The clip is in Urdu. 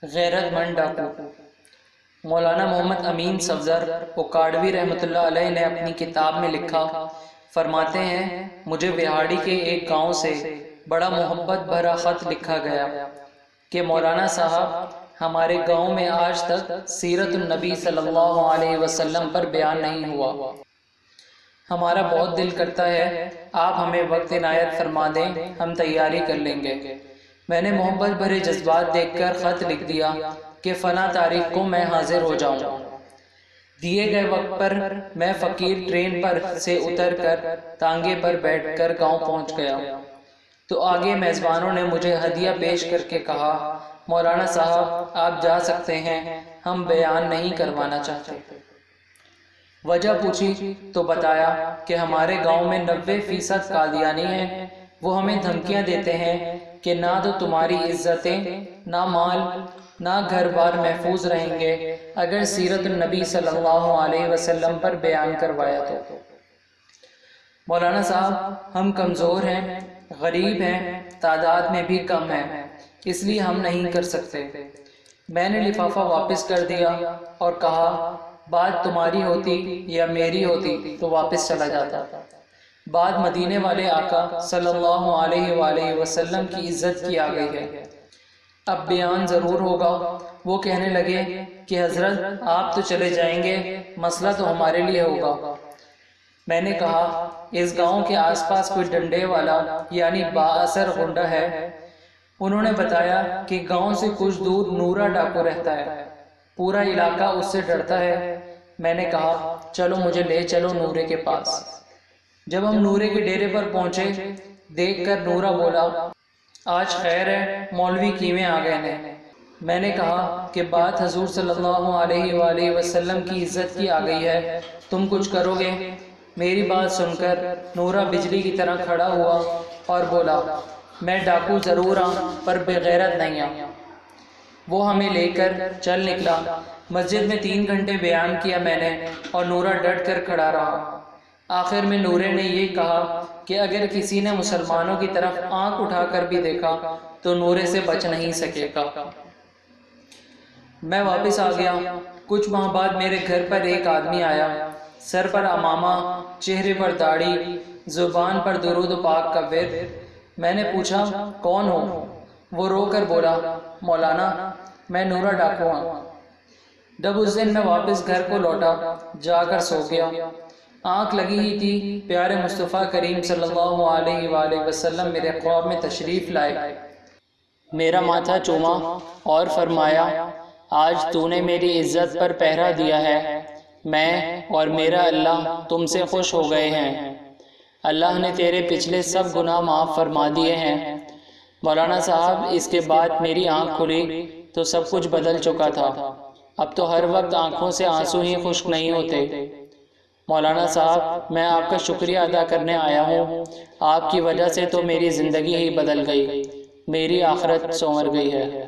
غیرت مند ڈاکو۔ مولانا محمد امین صفدر اکاڑوی رحمۃ اللہ علیہ نے اپنی کتاب میں لکھا، فرماتے ہیں مجھے وہاڑی کے ایک گاؤں سے بڑا محبت بھرا خط لکھا گیا کہ مولانا صاحب ہمارے گاؤں میں آج تک سیرت النبی صلی اللہ علیہ وسلم پر بیان نہیں ہوا۔ ہمارا بہت دل کرتا ہے آپ ہمیں وقت عنایت فرما دیں، ہم تیاری کر لیں گے۔ میں نے محبت بھرے جذبات دیکھ کر خط لکھ دیا کہ فلاں تاریخ کو میں حاضر ہو جاؤں گا۔ دیے گئے وقت پر میں فقیر ٹرین پر سے اتر کر تانگے پر بیٹھ کر گاؤں پہنچ گیا تو آگے میزبانوں نے مجھے ہدیہ پیش کر کے کہا، مولانا صاحب آپ جا سکتے ہیں، ہم بیان نہیں کروانا چاہتے۔ وجہ پوچھی تو بتایا کہ ہمارے گاؤں میں 90% قادیانی ہیں، وہ ہمیں دھمکیاں دیتے ہیں کہ نہ تو تمہاری عزتیں، نہ مال، نہ گھر بار محفوظ رہیں گے اگر سیرت النبی صلی اللہ علیہ وسلم پر بیان کروایا تو۔ مولانا صاحب ہم کمزور ہیں، غریب ہیں، تعداد میں بھی کم ہیں، اس لیے ہم نہیں کر سکتے۔ میں نے لفافہ واپس کر دیا اور کہا بات تمہاری ہوتی یا میری ہوتی تو واپس چلا جاتا۔ بات مدینے والے آقا صلی اللہ علیہ وآلہ وسلم کی عزت کی آ گئی ہے، اب بیان ضرور ہوگا۔ وہ کہنے لگے کہ حضرت آپ تو چلے جائیں گے، مسئلہ تو ہمارے لیے ہوگا۔ میں نے کہا اس گاؤں کے آس پاس کوئی ڈنڈے والا یعنی با اثر غنڈہ ہے؟ انہوں نے بتایا کہ گاؤں سے کچھ دور نورا ڈاکو رہتا ہے، پورا علاقہ اس سے ڈرتا ہے۔ میں نے کہا چلو مجھے لے چلو نورے کے پاس۔ جب ہم نورے کے ڈیرے پر پہنچے، دیکھ کر نورا بولا آج خیر ہے، مولوی کیویں آ گئے ہیں۔ میں نے کہا کہ بات حضور صلی اللہ علیہ وآلہ وسلم کی عزت کی آ گئی ہے، تم کچھ کرو گے؟ میری بات سن کر نورا بجلی کی طرح کھڑا ہوا اور بولا میں ڈاکو ضرور ہوں پر بغیرت نہیں ہوں۔ وہ ہمیں لے کر چل نکلا۔ مسجد میں 3 گھنٹے بیان کیا میں نے اور نورا ڈٹ کر کھڑا رہا۔ آخر میں نورے نے یہ کہا کہ اگر کسی نے مسلمانوں کی طرف آنکھ اٹھا کر بھی دیکھا تو نورے سے بچ نہیں سکے گا۔ میں واپس آ گیا۔ کچھ ماہ بعد میرے گھر پر ایک آدمی آیا، سر پر عمامہ، چہرے پر داڑھی، زبان پر درود پاک کا ورد۔ میں نے پوچھا کون ہو؟ وہ رو کر بولا مولانا میں نورا ڈاکو ہوں۔ جب اس دن میں واپس گھر کو لوٹا، جا کر سو گیا۔ آنکھ لگی ہی تھی، پیارے مصطفیٰ کریم صلی اللہ علیہ وآلہ وسلم میرے خواب میں تشریف لائے، میرا ماتھا چوما اور فرمایا آج تو نے میری عزت پر پہرا دیا ہے، میں اور میرا اللہ تم سے خوش ہو گئے ہیں، اللہ نے تیرے پچھلے سب گناہ معاف فرما دیے ہیں۔ مولانا صاحب اس کے بعد میری آنکھ کھلی تو سب کچھ بدل چکا تھا، اب تو ہر وقت آنکھوں سے آنسو ہی خشک نہیں ہوتے۔ مولانا صاحب میں آپ کا شکریہ ادا کرنے آیا ہوں، آپ کی وجہ سے تو میری زندگی ہی بدل گئی، میری آخرت سنور گئی ہے۔